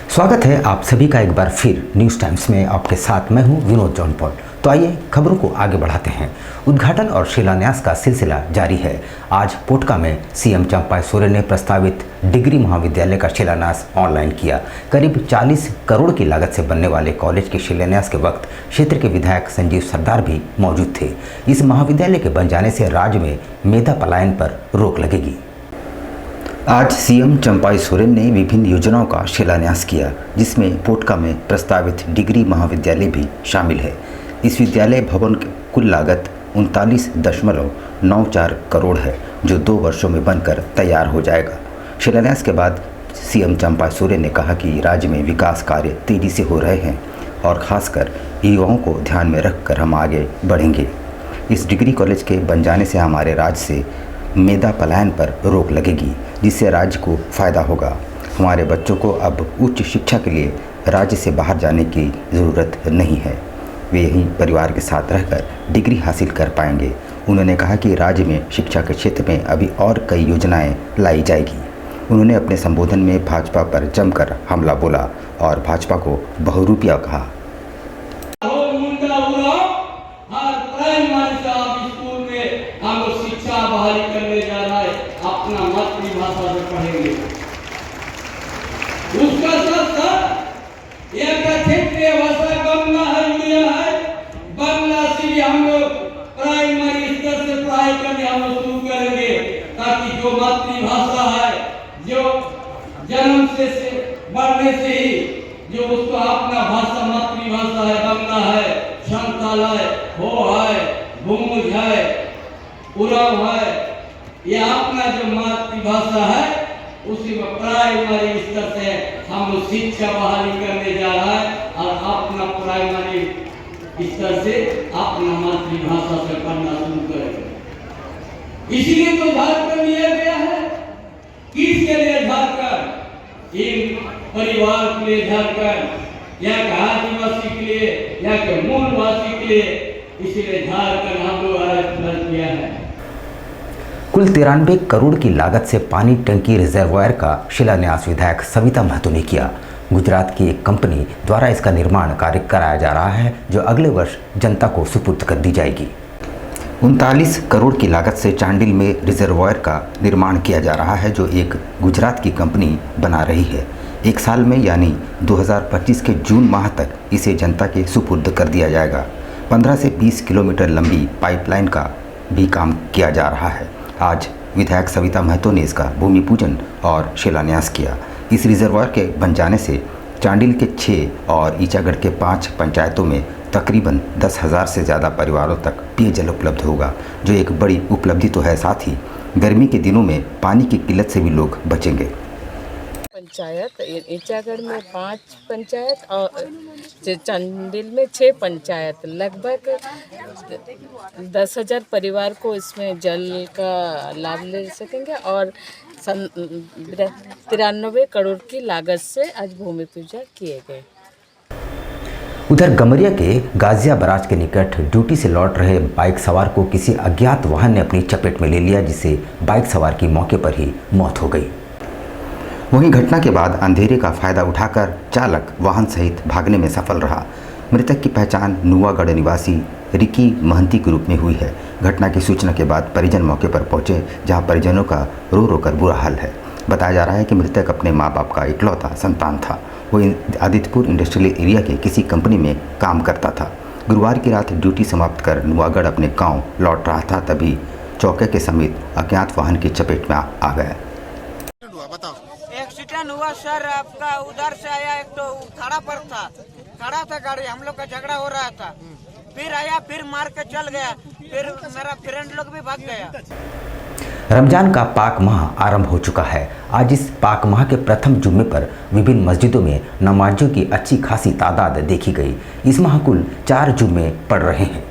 स्वागत है आप सभी का एक बार फिर न्यूज़ टाइम्स में। आपके साथ मैं हूं विनोद जौनपॉल। तो आइए खबरों को आगे बढ़ाते हैं। उद्घाटन और शिलान्यास का सिलसिला जारी है। आज पोटका में सीएम चंपाई सोरेन ने प्रस्तावित डिग्री महाविद्यालय का शिलान्यास ऑनलाइन किया। करीब 40 करोड़ की लागत से बनने वाले कॉलेज के शिलान्यास के वक्त क्षेत्र के विधायक संजीव सरदार भी मौजूद थे। इस महाविद्यालय के बन जाने से राज्य में मेधा पलायन पर रोक लगेगी। आज सीएम चंपाई सोरेन ने विभिन्न योजनाओं का शिलान्यास किया, जिसमें पोटका में प्रस्तावित डिग्री महाविद्यालय भी शामिल है। इस विद्यालय भवन की कुल लागत 39.94 करोड़ है, जो 2 वर्षों में बनकर तैयार हो जाएगा। शिलान्यास के बाद सीएम चंपाई सोरेन ने कहा कि राज्य में विकास कार्य तेजी से हो रहे हैं और खासकर युवाओं को ध्यान में रखकर हम आगे बढ़ेंगे। इस डिग्री कॉलेज के बन जाने से हमारे राज्य से मेधा पलायन पर रोक लगेगी, जिससे राज्य को फ़ायदा होगा। हमारे बच्चों को अब उच्च शिक्षा के लिए राज्य से बाहर जाने की ज़रूरत नहीं है। वे यहीं परिवार के साथ रहकर डिग्री हासिल कर पाएंगे। उन्होंने कहा कि राज्य में शिक्षा के क्षेत्र में अभी और कई योजनाएं लाई जाएगी। उन्होंने अपने संबोधन में भाजपा पर जमकर हमला बोला और भाजपा को बहुरूपिया कहा। बहाली करने जा रहा है, अपना मातृभाषा से पढ़ेंगे। उसका साथ एक क्षेत्रीय भाषा बांग्ला है, उड़िया है। बांग्ला से भी हम लोग प्राइमरी स्तर से पढ़ाई करने हम लोग शुरू करेंगे, ताकि जो मातृभाषा है, जो जन्म से बढ़ने से ही जो उसको अपना भाषा मातृभाषा है, बांग्ला है, संथाल है, हो है, भूमुज है, उराव है, ये अपना जो मातृभाषा है उसी में प्राइमरी स्तर से हम शिक्षा बहाली करने जा रहा है और अपना प्राइमरी स्तर से अपना मातृभाषा से पढ़ना शुरू करेंगे। इसीलिए तो झारखंड लिया गया है। किसके लिए झारखंड? इन परिवार के लिए झारखंड, या के आदिवासी के लिए, या के मूलवासी के लिए। इसीलिए झारखंड हम लोग आरक्षण किया है। कुल 93 करोड़ की लागत से पानी टंकी रिजर्वायर का शिलान्यास विधायक सविता महतो ने किया। गुजरात की एक कंपनी द्वारा इसका निर्माण कार्य कराया जा रहा है, जो अगले वर्ष जनता को सुपुर्द कर दी जाएगी। 39 करोड़ की लागत से चांडिल में रिजर्वायर का निर्माण किया जा रहा है, जो एक गुजरात की कंपनी बना रही है। 1 साल में यानी 2025 के जून माह तक इसे जनता के सुपुर्द कर दिया जाएगा। 15 से 20 किलोमीटर लंबी पाइपलाइन का भी काम किया जा रहा है। आज विधायक सविता महतो ने इसका भूमि पूजन और शिलान्यास किया। इस रिजर्वायर के बन जाने से चांडिल के 6 और ईचागढ़ के 5 पंचायतों में तकरीबन 10,000 से ज़्यादा परिवारों तक पेयजल उपलब्ध होगा, जो एक बड़ी उपलब्धि तो है। साथ ही गर्मी के दिनों में पानी की किल्लत से भी लोग बचेंगे। पंचायत ईचागढ़ में 5 पंचायत और चांडिल में 6 पंचायत, लगभग 10,000 परिवार को इसमें जल का लाभ ले सकेंगे और 93 करोड़ की लागत से आज भूमि पूजा किए गए। उधर गमरिया के गाजिया बराज के निकट ड्यूटी से लौट रहे बाइक सवार को किसी अज्ञात वाहन ने अपनी चपेट में ले लिया, जिससे बाइक सवार की मौके पर ही मौत हो गई। वहीं घटना के बाद अंधेरे का फायदा उठाकर चालक वाहन सहित भागने में सफल रहा। मृतक की पहचान नुआगढ़ निवासी रिकी महंती के रूप में हुई है। घटना की सूचना के बाद परिजन मौके पर पहुंचे, जहां परिजनों का रो रो कर बुरा हाल है। बताया जा रहा है कि मृतक अपने मां बाप का इकलौता संतान था। वो आदित्यपुर इंडस्ट्रियल एरिया के किसी कंपनी में काम करता था। गुरुवार की रात ड्यूटी समाप्त कर नुआगढ़ अपने गाँव लौट रहा था, तभी चौके के समेत अज्ञात वाहन की चपेट में आ गया। एक्सीडेंट हुआ सर, आपका उधर से आया, एक तो खड़ा था गाड़ी, हम लोग का झगड़ा हो रहा था, फिर आया, फिर मार के चल गया, फिर मेरा फ्रेंड लोग भी भाग गया। रमजान का पाक माह आरंभ हो चुका है। आज इस पाक माह के प्रथम जुम्मे पर विभिन्न मस्जिदों में नमाजियों की अच्छी खासी तादाद देखी गई। इस माह कुल 4 जुम्मे पढ़ रहे हैं।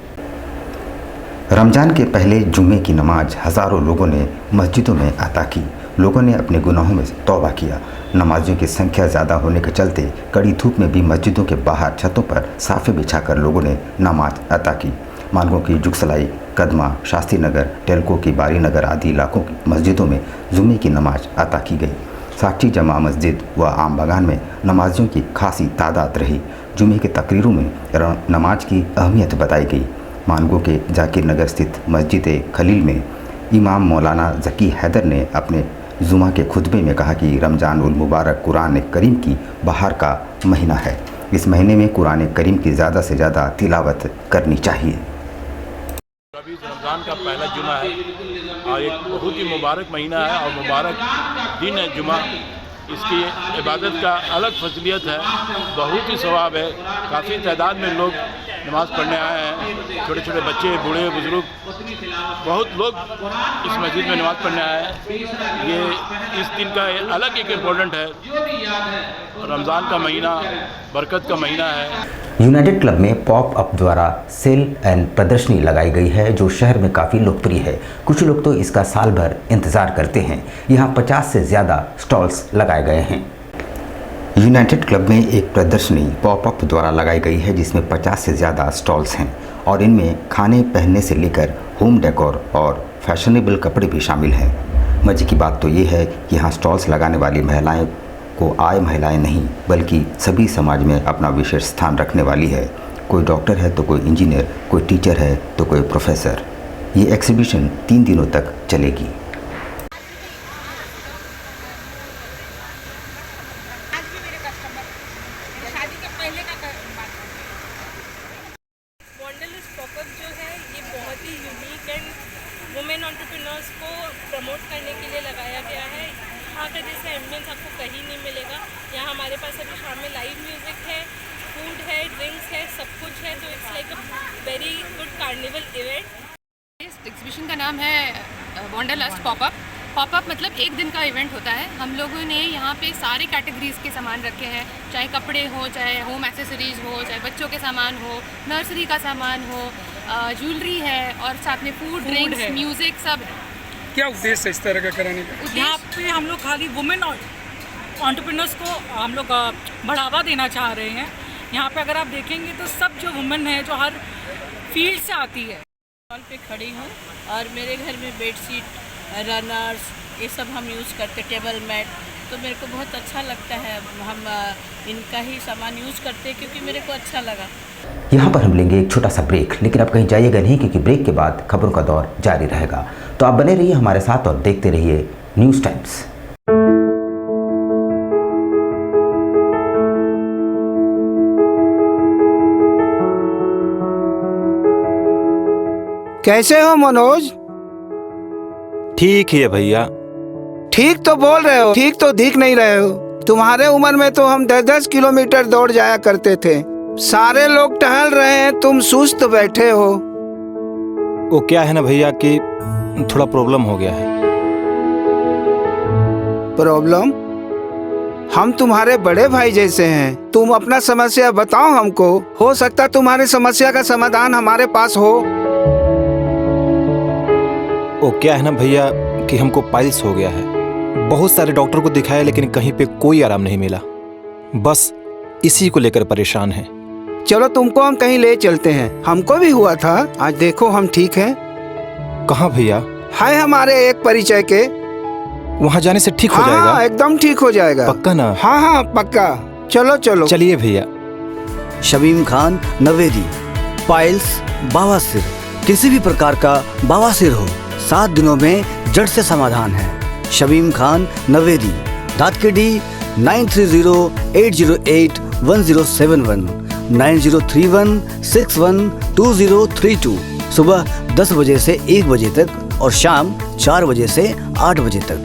रमजान के पहले जुम्मे की नमाज हज़ारों लोगों ने मस्जिदों में अता की। लोगों ने अपने गुनाहों में तौबा किया। नमाजियों की संख्या ज़्यादा होने के चलते कड़ी धूप में भी मस्जिदों के बाहर छतों पर साफे बिछाकर लोगों ने नमाज अता की। मानगों की जुगसलाई, कदमा, शास्त्री नगर, टेलको की बारी नगर आदि इलाकों की मस्जिदों में जुम्मे की नमाज अता की गई। साक्षी जमा मस्जिद व आम बागान में नमाजियों की खासी तादाद रही। जुमे के तकरीरों में नमाज की अहमियत बताई गई। मानगो के जाकिर नगर स्थित मस्जिद खलील में इमाम मौलाना ज़की हैदर ने अपने जुमा के खुतबे में कहा कि रमज़ान उल मुबारक कुरान करीम की बहार का महीना है। इस महीने में कुरान करीम की ज़्यादा से ज़्यादा तिलावत करनी चाहिए। अभी रमज़ान का पहला जुमा है और एक बहुत ही मुबारक महीना है और मुबारक दिन है जुमा। इसकी इबादत का अलग फजलियत है, बहुत ही सवाब है। काफ़ी तादाद में लोग नमाज़ पढ़ने आए हैं, छोटे छोटे बच्चे, बूढ़े, बुज़ुर्ग, बहुत लोग इस मस्जिद में नमाज़ पढ़ने आए हैं। ये इस दिन का अलग एक इम्पोर्टेंट है। रमज़ान का महीना बरकत का महीना है। यूनाइटेड क्लब में पॉप अप द्वारा सेल एंड प्रदर्शनी लगाई गई है जो शहर में काफ़ी लोकप्रिय है। कुछ लोग तो इसका साल भर इंतज़ार करते हैं। यहाँ 50 से ज़्यादा स्टॉल्स लगाए गए हैं। यूनाइटेड क्लब में एक प्रदर्शनी पॉप अप द्वारा लगाई गई है जिसमें 50 से ज़्यादा स्टॉल्स हैं और इनमें खाने पहनने से लेकर होम डेकोर और फैशनेबल कपड़े भी शामिल हैं। मज़े की बात तो ये है कि यहाँ स्टॉल्स लगाने वाली महिलाएं को आय महिलाएं नहीं बल्कि सभी समाज में अपना विशेष स्थान रखने वाली है। कोई डॉक्टर है तो कोई इंजीनियर, कोई टीचर है तो कोई प्रोफेसर। ये एग्जीबिशन 3 दिनों तक चलेगी। वंडरलिस्ट पॉपअप जो है ये बहुत ही यूनिक एंड वुमेन एंटरप्रेन्योर्स को प्रमोट करने के लिए लगाया गया है। यहाँ का जैसे एम्बियंस आपको कहीं नहीं मिलेगा। यहाँ हमारे पास अभी शाम में लाइव म्यूज़िक है, फूड है, ड्रिंक्स है, सब कुछ है। तो it's like a very good carnival event. इस एग्जीबिशन का नाम है वंडरलस्ट पॉपअप। पॉपअप मतलब एक दिन का इवेंट होता है। हम लोगों ने यहाँ पे सारे कैटेगरीज़ के सामान रखे हैं, चाहे कपड़े हो, चाहे होम एक्सेसरीज़ हो, चाहे बच्चों के सामान हो, नर्सरी का सामान हो, ज्वेलरी है और साथ में फूड, ड्रिंक्स, म्यूज़िक सब है। क्या उद्देश्य है इस तरह का कराने का? यहाँ पे हम लोग खाली वुमेन एंटरप्रेन्योर्स को हम लोग बढ़ावा देना चाह रहे हैं। यहाँ पे अगर आप देखेंगे तो सब जो वुमेन है जो हर फील्ड से आती है। हॉल पे खड़ी हूँ और मेरे घर में बेडशीट, रनर्स, ये सब हम यूज़ करते, टेबल मैट। तो मेरे को बहुत अच्छा लगता है। हम इनका ही सामान यूज़ करते हैं क्योंकि मेरे को अच्छा लगा। यहाँ पर हम लेंगे एक छोटा सा ब्रेक, लेकिन आप कहीं जाइएगा नहीं क्योंकि ब्रेक के बाद खबरों का दौर जारी रहेगा। तो आप बने रहिए हमारे साथ और देखते रहिए न्यूज़ टाइम्स। कैसे हो मनोज? ठीक ही है भैया। ठीक तो बोल रहे हो, ठीक तो दिख नहीं रहे हो। तुम्हारे उम्र में तो हम 10-10 किलोमीटर दौड़ जाया करते थे। सारे लोग टहल रहे हैं, तुम सुस्त बैठे हो। वो क्या है ना भैया कि थोड़ा प्रॉब्लम हो गया है। प्रॉब्लम? हम तुम्हारे बड़े भाई जैसे हैं, तुम अपना समस्या बताओ हमको। हो सकता तुम्हारी समस्या का समाधान हमारे पास हो। वो क्या है ना भैया कि हमको पाइल्स हो गया है। बहुत सारे डॉक्टर को दिखाया लेकिन कहीं पे कोई आराम नहीं मिला। बस इसी को लेकर परेशान है। चलो तुमको हम कहीं ले चलते हैं, हमको भी हुआ था। आज देखो हम ठीक हैं। कहाँ भैया? है हमारे एक परिचय के। वहाँ जाने से ठीक हो हाँ, जाएगा? एकदम ठीक हो जाएगा। पक्का ना? हाँ हाँ पक्का। चलो चलो। चलिए भैया। शमीम खान नवेदी। पाइल्स, बवासीर, किसी भी प्रकार का बवासीर हो, 7 दिनों में जड़ से समाधान है। शमीम खान नवेदी, दातकेडी 9308081071 9031612032। सुबह 10 बजे से 1 बजे तक और शाम 4 बजे से 8 बजे तक।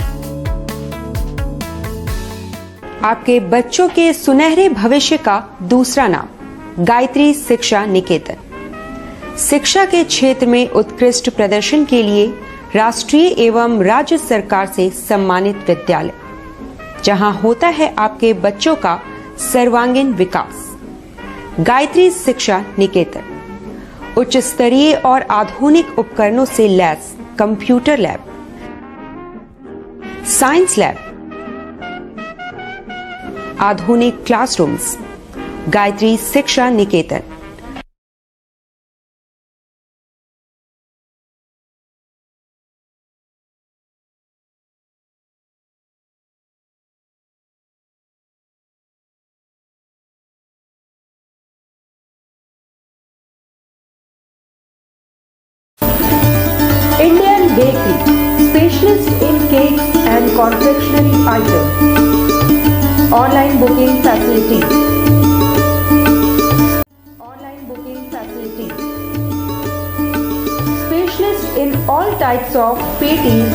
आपके बच्चों के सुनहरे भविष्य का दूसरा नाम गायत्री शिक्षा निकेतन। शिक्षा के क्षेत्र में उत्कृष्ट प्रदर्शन के लिए राष्ट्रीय एवं राज्य सरकार से सम्मानित विद्यालय, जहां होता है आपके बच्चों का सर्वांगीण विकास। गायत्री शिक्षा निकेतन उच्च स्तरीय और आधुनिक उपकरणों से lace computer lab, science lab, आधुनिक क्लासरूम्स। गायत्री शिक्षा निकेतन। specialist in cakes and confectionery items. Online booking facilities. Online booking facilities. Specialist in all types of patties,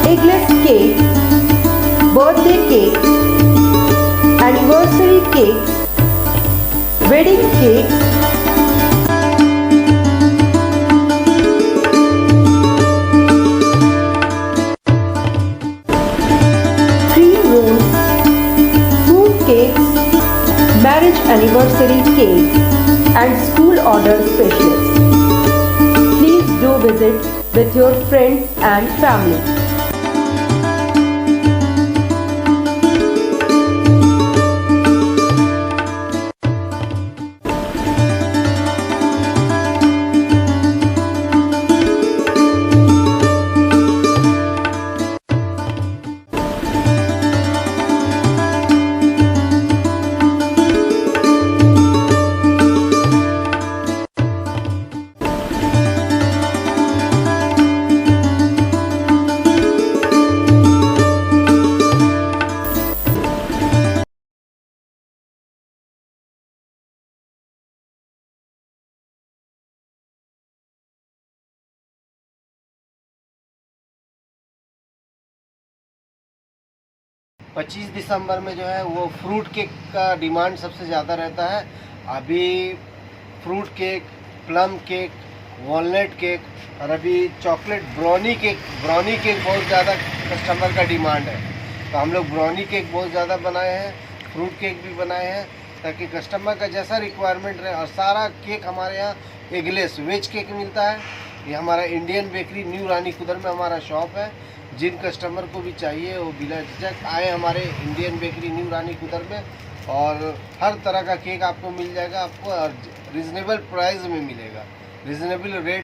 eggless cake, birthday cake, anniversary cakes, wedding cakes, cream rolls, fruit cakes, marriage anniversary cake, and school order specialist. Please do visit with your friends and family. पच्चीस दिसंबर में जो है वो fruit cake का demand सबसे ज़्यादा रहता है। अभी fruit cake, plum cake, walnut cake और अभी चॉकलेट ब्राउनी केक बहुत ज़्यादा कस्टमर का डिमांड है। तो हम लोग ब्राउनी केक बहुत ज़्यादा बनाए हैं, फ्रूट केक भी बनाए हैं ताकि कस्टमर का जैसा रिक्वायरमेंट रहे। और सारा केक हमारे यहाँ एगलेस वेज केक मिलता है। ये हमारा इंडियन बेकरी न्यू रानी कुदर में हमारा शॉप है। जिन कस्टमर को भी चाहिए वो बिना झिझक आए हमारे इंडियन बेकरी न्यू रानी कुदर में, और हर तरह का केक आपको मिल जाएगा। आपको रीज़नेबल प्राइस में मिलेगा, रीज़नेबल रेट